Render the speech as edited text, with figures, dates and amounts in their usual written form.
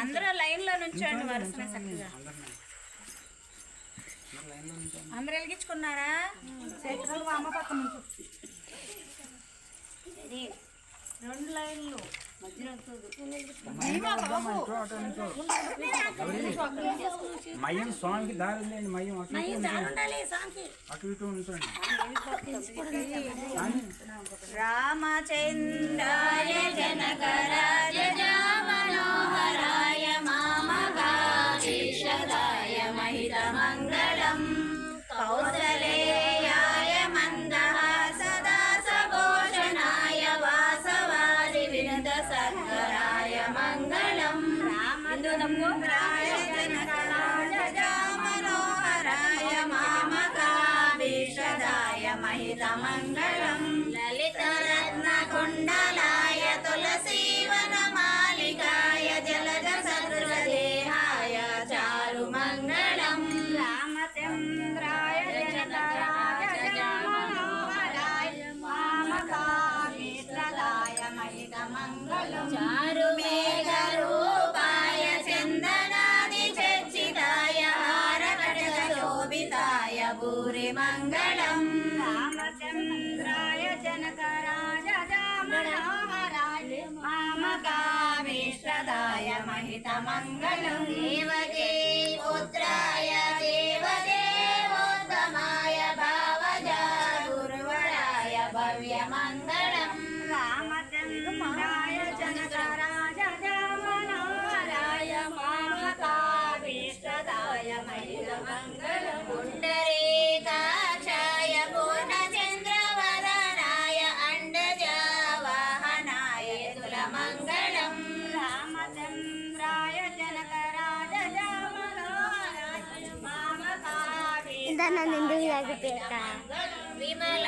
అందరూ లైన్లో నుంచోండి వరుసనే చక్కగా. అందరూ వెలిగించుకున్నారా? అమ్మ పక్క నుంచి 2 లైన్లు మయం స్వామికి దారి లేని మయం అటు ఇటు ఉంటుంది. రామచంద్రాయ జనకరాజ మనోహరాయ మామగాధీశదాయ మహిత మంగళం కౌసలేయాయ మందహాసదా సభోషణాయ వాసవాది వినుత సత్కరాయ మంగళం రామచంద్రాయ జనకరాజ మనోహరాయ మామగాధీశదాయ మహిత మంగళం లలితరత్న కుండలాయ తులసీవన మాలికాయ జలజ సదృశదేహాయ చారు మంగళం రామచంద్రాయ జనకరాజ మనోహరాయ మామకామిత్రదాయ మహిత మంగళం చారు మేఘ రూపాయ చందనాది చర్చితాయ హారకటక శోభితాయ భూరి మంగళం రామచంద్రాయ జనకరాజ మనోహరాయ మామకామిత్రదాయ మహిత మంగళం దేవదే పుత్రాయ దేవదేవోత్తమాయ భావజా గురువరాయ భవ్య మంగళం రామచంద్రాయ జనకరాజ మనోహరాయ మామకామిత్రదాయ మహిత మంగళం పుండరీకాక్షాయ పూర్ణచంద్రవదనాయ అండజవాహనాయ తుల మంగళం రామచంద్రాయ జనకరాజ మనోహరాయ మామకామిత్రదాయ విమల